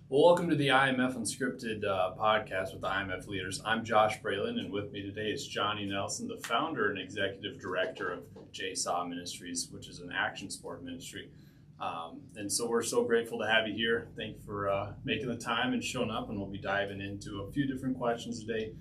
Well, welcome to the IMF Unscripted podcast with the IMF leaders. I'm Josh Braylon, and with me today is Jonny Nelson, the founder and executive director of JSAW Ministries, which is an action sport ministry. And so we're so grateful to have you here. Thank you for making the time and showing up, and we'll be diving into a few different questions today.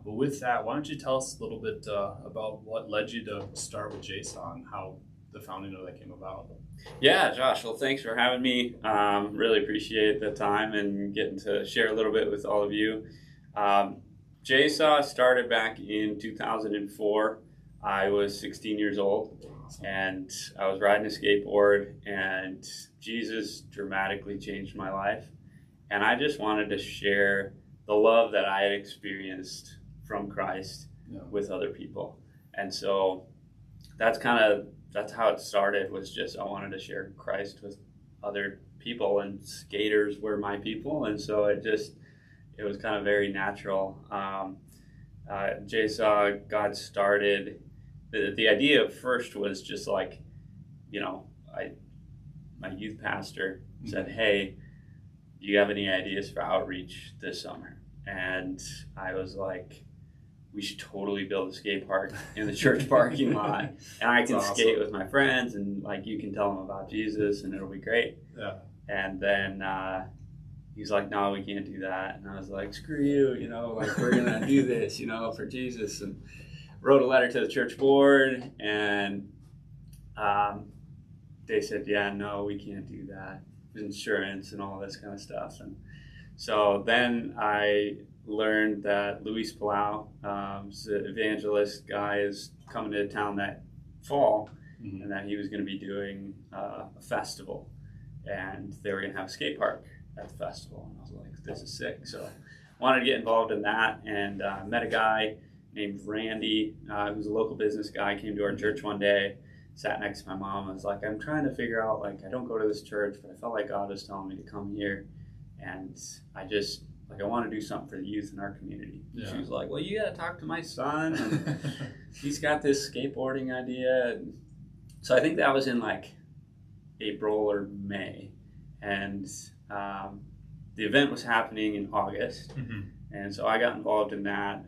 But with that, why don't you tell us a little bit about what led you to start with JSAW and how the founding of that came about? Yeah, Josh, well, thanks for having me. Really appreciate the time and getting to share a little bit with all of you. JSAW started back in 2004. I was 16 years old, and I was riding a skateboard, and Jesus dramatically changed my life. And I just wanted to share the love that I had experienced from Christ with other people. And so that's how it started, was just I wanted to share Christ with other people, and skaters were my people. And so it was kind of very natural. JSAW got started. The idea first was just like, my youth pastor said, "Hey, do you have any ideas for outreach this summer?" And I was like, we should totally build a skate park in the church parking lot, and I can skate with my friends, and like you can tell them about Jesus, and it'll be great. Yeah. And then he's like, "No, we can't do that." And I was like, "Screw you, like we're gonna do this, for Jesus." And wrote a letter to the church board, and they said, "Yeah, no, we can't do that. Insurance and all this kind of stuff." And so then I learned that Luis Palau, the evangelist guy, is coming to town that fall, and that he was going to be doing a festival, and they were going to have a skate park at the festival. And I was like, this is sick. So I wanted to get involved in that, and met a guy named Randy, who's a local business guy, came to our church one day, sat next to my mom. I was like, I'm trying to figure out, I don't go to this church, but I felt like God was telling me to come here, and I want to do something for the youth in our community. Yeah. She was like, well, you got to talk to my son. And he's got this skateboarding idea. And so I think that was in April or May. And the event was happening in August. Mm-hmm. And so I got involved in that.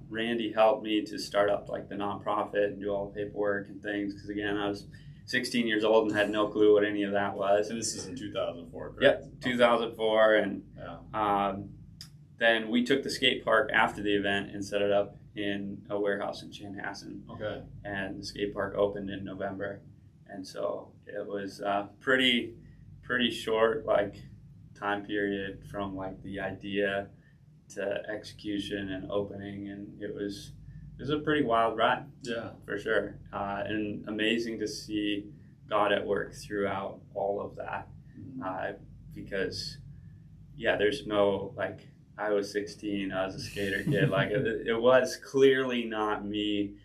Randy helped me to start up the nonprofit and do all the paperwork and things. Because again, I was 16 years old and had no clue what any of that was. And this is in 2004, correct? Yep, 2004. And then we took the skate park after the event and set it up in a warehouse in Chanhassen. Okay. And the skate park opened in November. And so it was pretty short time period from the idea to execution and opening, and it was a pretty wild ride. Yeah, for sure. And amazing to see God at work throughout all of that. Because there's no I was 16, I was a skater kid. It was clearly not me.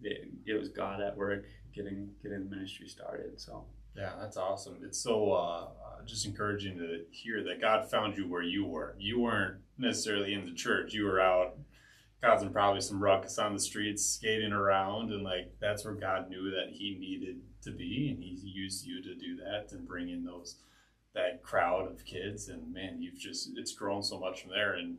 It was God at work getting the ministry started. So yeah, that's awesome. It's so just encouraging to hear that God found you where you were. You weren't necessarily in the church. You were out causing probably some ruckus on the streets, skating around, and that's where God knew that He needed to be, and He used you to do that and bring in that crowd of kids. And man, it's grown so much from there. And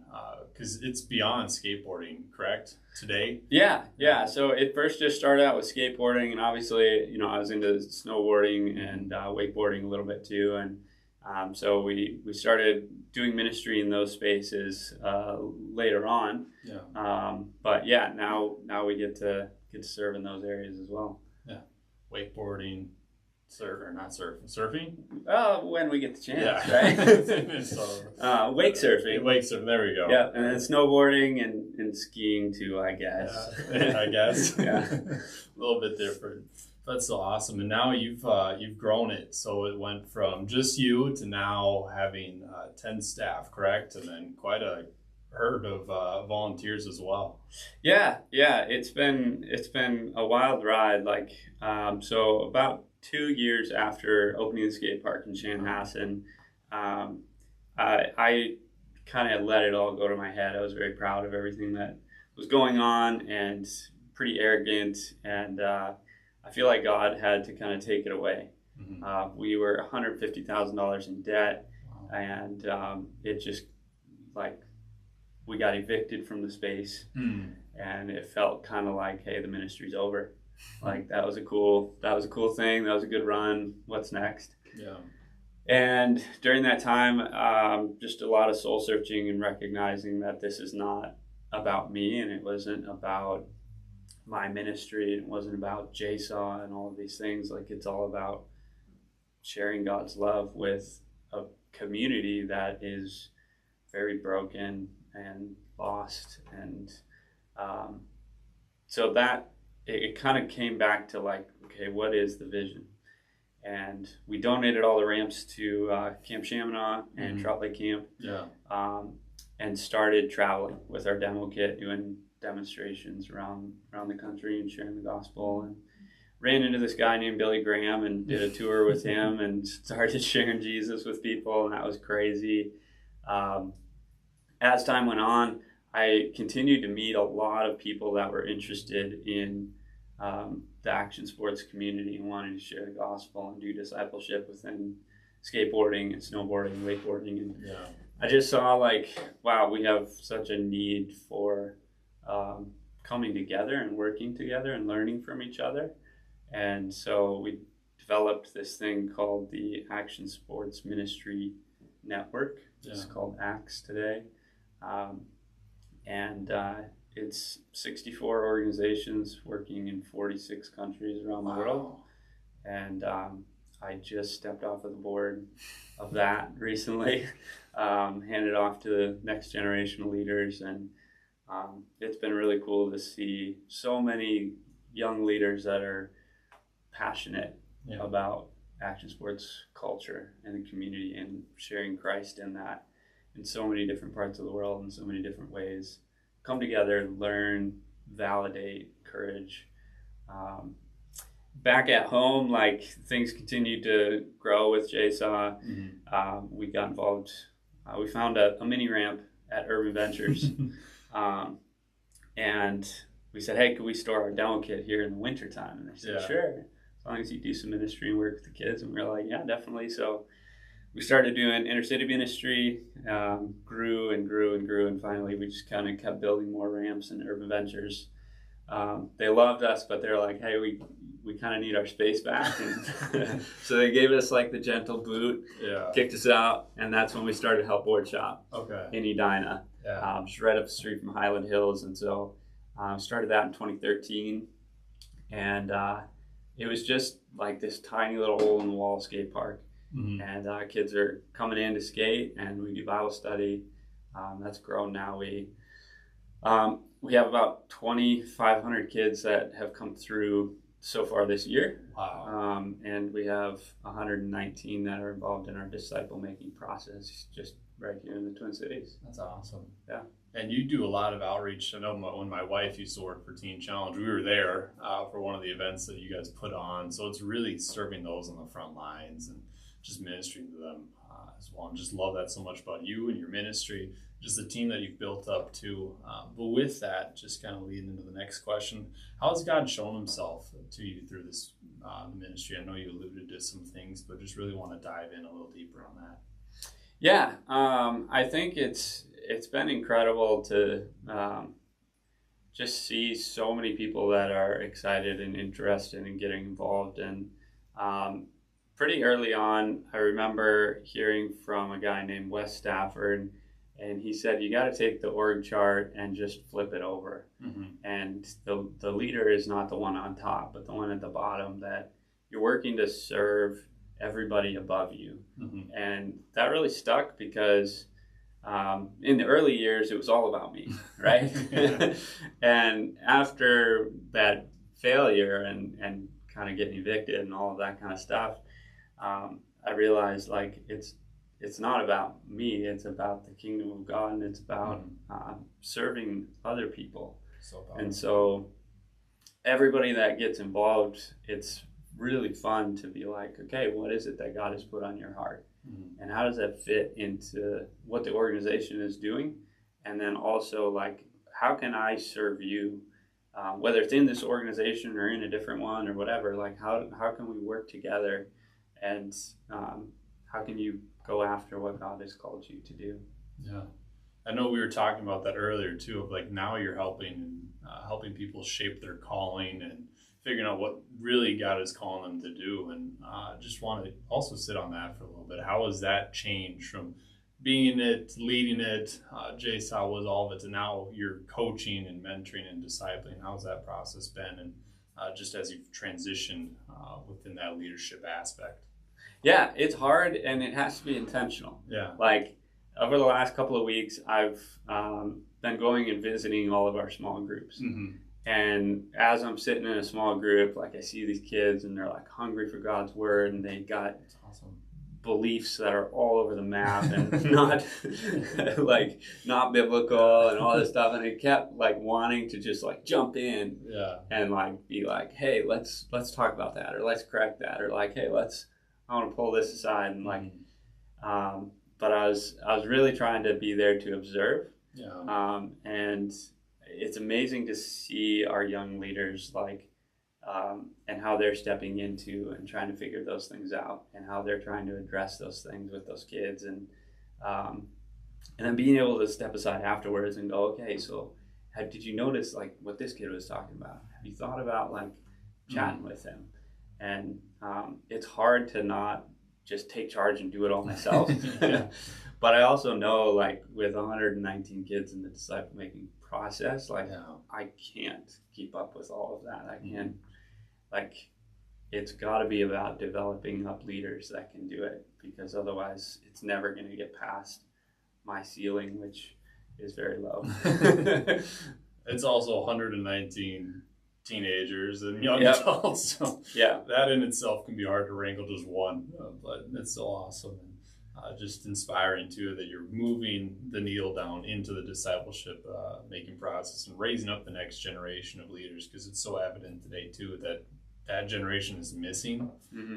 because it's beyond skateboarding, correct, today? Yeah. So it first just started out with skateboarding, and obviously I was into snowboarding and wakeboarding a little bit too. And so we started doing ministry in those spaces later on. But now we get to surf in those areas as well. Wakeboarding, surfing? When we get the chance, right? So, wake surfing. Wake surfing, there we go. Yeah, and then snowboarding and skiing too, I guess. I guess. Yeah. A little bit different. That's so awesome. And now you've grown it. So it went from just you to now having 10 staff, correct? And then quite a herd of volunteers as well. Yeah. It's been a wild ride. So about 2 years after opening the skate park in Chanhassen, I kind of let it all go to my head. I was very proud of everything that was going on and pretty arrogant, and I feel like God had to kind of take it away. Mm-hmm. We were $150,000 in debt. And it just, like, we got evicted from the space, and it felt kind of like, hey, the ministry's over. Like, that was a cool thing. That was a good run. What's next? Yeah. And during that time, just a lot of soul searching and recognizing that this is not about me, and it wasn't about my ministry. It wasn't about JSAW and all of these things. Like, it's all about sharing God's love with a community that is very broken and lost. And so that it kind of came back to, like, okay, what is the vision? And we donated all the ramps to Camp Chaminade and Trout Lake Camp. Yeah. And started traveling with our demo kit, doing demonstrations around the country and sharing the gospel. And ran into this guy named Billy Graham and did a tour with him and started sharing Jesus with people, and that was crazy. As time went on, I continued to meet a lot of people that were interested in the action sports community and wanting to share the gospel and do discipleship within skateboarding and snowboarding and wakeboarding. And I just saw, like, wow, we have such a need for coming together and working together and learning from each other. And so we developed this thing called the Action Sports Ministry Network. It's called ACTS today. It's 64 organizations working in 46 countries around the world. And I just stepped off of the board of that recently, handed off to the next generation of leaders. And it's been really cool to see so many young leaders that are passionate about action sports culture and the community and sharing Christ in that in so many different parts of the world in so many different ways. Come together, learn, validate, encourage. Back at home, like, things continued to grow with JSAW. We got involved. We found a mini ramp at Urban Ventures. And we said, hey, could we store our demo kit here in the wintertime? And they said, sure, as long as you do some ministry and work with the kids. And we were like, yeah, definitely. So we started doing inner-city ministry, grew and grew and grew, and finally we just kind of kept building more ramps in Urban Ventures. They loved us, but they're like, hey, we kind of need our space back. And so they gave us, like, the gentle boot, kicked us out, and that's when we started Help Board Shop in Edina, just right up the street from Highland Hills. And so started that in 2013, and it was just like this tiny little hole-in-the-wall skate park. And kids are coming in to skate, and we do Bible study. That's grown now. We have about 2,500 kids that have come through so far this year. Wow. And we have 119 that are involved in our disciple-making process just right here in the Twin Cities. That's awesome. Yeah. And you do a lot of outreach. I know when my wife used to work for Teen Challenge, we were there for one of the events that you guys put on. So it's really serving those on the front lines and just ministering to them as well. And just love that so much about you and your ministry, just the team that you've built up too. But with that, just kind of leading into the next question, how has God shown himself to you through this ministry? I know you alluded to some things, but just really want to dive in a little deeper on that. Yeah, I think it's been incredible to just see so many people that are excited and interested in getting involved. And pretty early on, I remember hearing from a guy named Wes Stafford, and he said, you got to take the org chart and just flip it over. And the leader is not the one on top, but the one at the bottom, that you're working to serve everybody above you. And that really stuck because in the early years, it was all about me, right? And after that failure and kind of getting evicted and all of that kind of stuff, I realized, like, it's not about me, it's about the kingdom of God, and it's about serving other people. And so everybody that gets involved, it's really fun to be like, okay, what is it that God has put on your heart? And how does that fit into what the organization is doing? And then also, like, how can I serve you? Whether it's in this organization or in a different one or whatever, like, how can we work together? And how can you go after what God has called you to do. Yeah. I know we were talking about that earlier too, of like now you're helping people shape their calling and figuring out what really God is calling them to do. And just want to also sit on that for a little bit. How has that changed from being in it, leading it, JSAW was all of it, to now you're coaching and mentoring and discipling? How's that process been? And just as you've transitioned within that leadership aspect? Yeah, it's hard and it has to be intentional. Yeah. Like over the last couple of weeks, I've been going and visiting all of our small groups. Mm-hmm. And as I'm sitting in a small group, like I see these kids and they're like hungry for God's word, and they got Awesome. beliefs that are all over the map and not like not biblical and all this stuff. And I kept like wanting to just like jump in and like be like, hey, let's talk about that, or let's correct that, or like, hey, I want to pull this aside. And like, but I was really trying to be there to observe. Yeah. And it's amazing to see our young leaders like, and how they're stepping into and trying to figure those things out, and how they're trying to address those things with those kids, and then being able to step aside afterwards and go, okay, so did you notice like what this kid was talking about? Have you thought about like chatting with him? And it's hard to not just take charge and do it all myself. But I also know like with 119 kids in the disciple making process, like I can't keep up with all of that. I can't, like, it's got to be about developing up leaders that can do it, because otherwise it's never going to get past my ceiling, which is very low. It's also 119 teenagers and young adults, so that in itself can be hard to wrangle just one, but it's so awesome. Just inspiring too, that you're moving the needle down into the discipleship making process and raising up the next generation of leaders, because it's so evident today too that generation is missing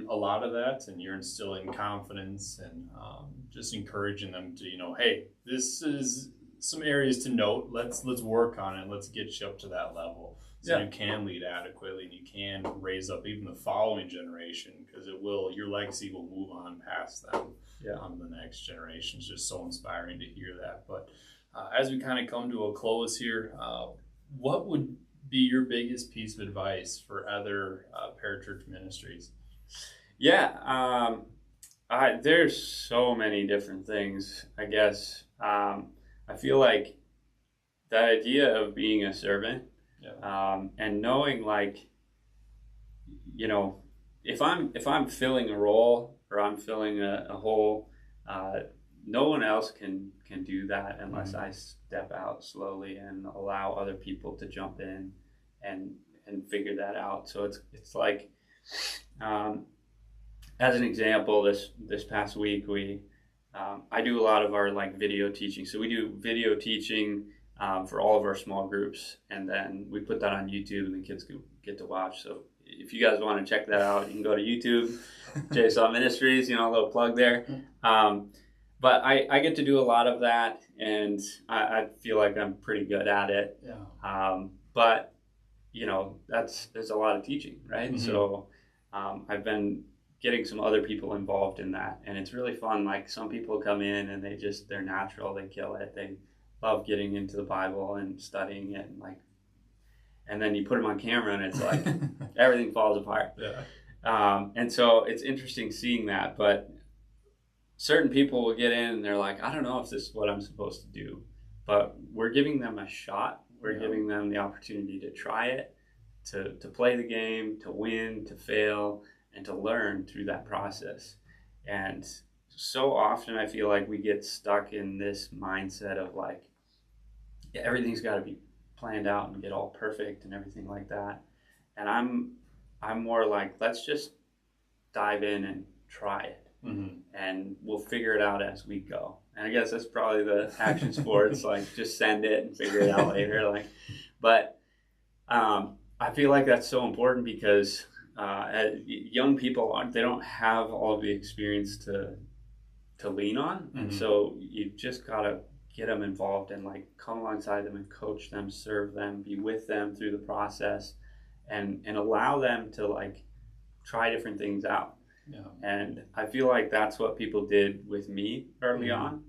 a lot of that, and you're instilling confidence and just encouraging them to, hey, this is some areas to note, let's work on it, let's get you up to that level, so you can lead adequately and you can raise up even the following generation, because your legacy will move on past them. On the next generation. It's just so inspiring to hear that. But as we kind of come to a close here, what would be your biggest piece of advice for other parachurch ministries? There's so many different things, I guess. I feel like the idea of being a servant and knowing, like, if I'm filling a role, or I'm filling a hole, no one else can do that unless I step out slowly and allow other people to jump in and figure that out. So it's like, as an example, this past week I do a lot of our like video teaching. So we do video teaching for all of our small groups, and then we put that on YouTube and the kids can get to watch. So if you guys want to check that out, you can go to YouTube, JSAW Ministries, a little plug there. But I get to do a lot of that, and I feel like I'm pretty good at it. But, there's a lot of teaching, right? So I've been getting some other people involved in that, and it's really fun. Like, some people come in and they're natural, they kill it. They love getting into the Bible and studying it, and then you put them on camera and it's like everything falls apart. And so it's interesting seeing that, but certain people will get in and they're like, I don't know if this is what I'm supposed to do, but we're giving them a shot. We're giving them the opportunity to try it, to play the game, to win, to fail, and to learn through that process. And so often I feel like we get stuck in this mindset of like, everything's got to be planned out and get all perfect and everything like that. And I'm more like, let's just dive in and try it, and we'll figure it out as we go. And I guess that's probably the action sports, like just send it and figure it out later. But I feel like that's so important, because young people they don't have all of the experience to lean on, and so you just gotta get them involved and like come alongside them and coach them, serve them, be with them through the process, and allow them to like try different things out. Yeah. And I feel like that's what people did with me early on.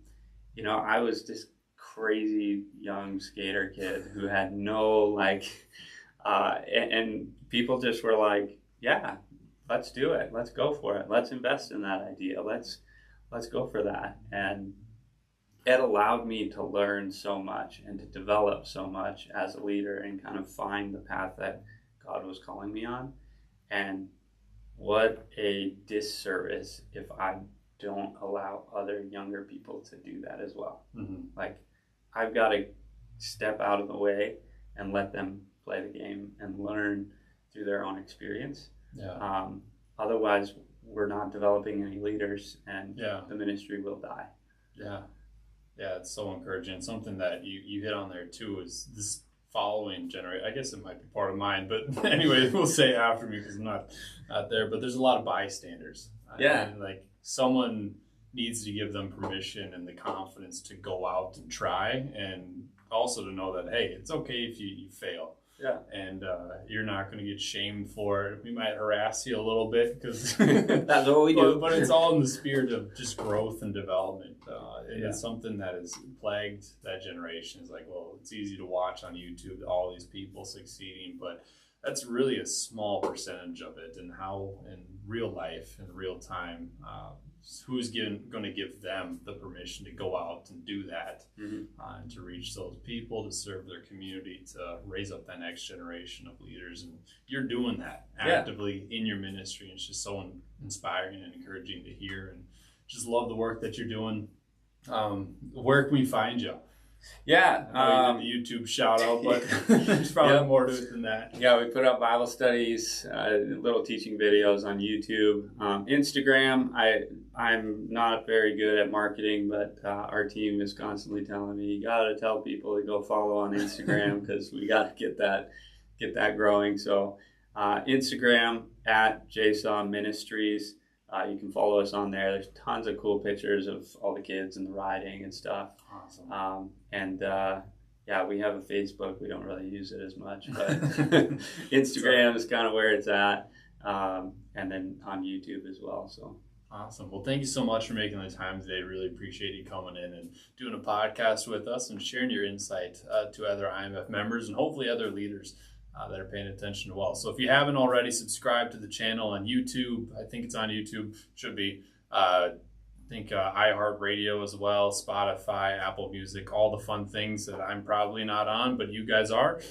You know, I was this crazy young skater kid who had no like, and people just were like, yeah, let's do it. Let's go for it. Let's invest in that idea. Let's go for that. And it allowed me to learn so much and to develop so much as a leader and kind of find the path that God was calling me on. And what a disservice if I don't allow other younger people to do that as well. Like, I've got to step out of the way and let them play the game and learn through their own experience. Otherwise, we're not developing any leaders, and the ministry will die. Yeah, it's so encouraging. Something that you hit on there too is this following generation. I guess it might be part of mine, but anyway, we'll say after me because I'm not there. But there's a lot of bystanders. And like someone needs to give them permission and the confidence to go out and try, and also to know that, hey, it's okay if you fail. And you're not going to get shamed for it. We might harass you a little bit because that's what we do. But it's all in the spirit of just growth and development. And it's something that has plagued that generation. It's like, well, it's easy to watch on YouTube all these people succeeding, but that's really a small percentage of it. And how in real life, in real time, who's going to give them the permission to go out and do that, and to reach those people, to serve their community, to raise up that next generation of leaders. And you're doing that actively in your ministry. And it's just so inspiring and encouraging to hear, and just love the work that you're doing. Where can we find you? The YouTube shout out, but there's probably more to it than that. We put up Bible studies, little teaching videos on YouTube, Instagram. I'm not very good at marketing, but our team is constantly telling me, you gotta tell people to go follow on Instagram because we gotta get that growing. So Instagram at JSAW Ministries. You can follow us on there. There's tons of cool pictures of all the kids and the riding and stuff. Awesome. We have a Facebook. We don't really use it as much, but Instagram is kind of where it's at. And then on YouTube as well. So awesome. Well, thank you so much for making the time today. Really appreciate you coming in and doing a podcast with us and sharing your insight to other IMF members and hopefully other leaders that are paying attention to well. So if you haven't already, subscribe to the channel on YouTube. I think it's on YouTube. Should be. I think iHeartRadio as well, Spotify, Apple Music, all the fun things that I'm probably not on, but you guys are.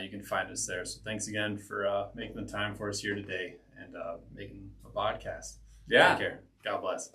You can find us there. So thanks again for making the time for us here today and making a podcast. Take care. God bless.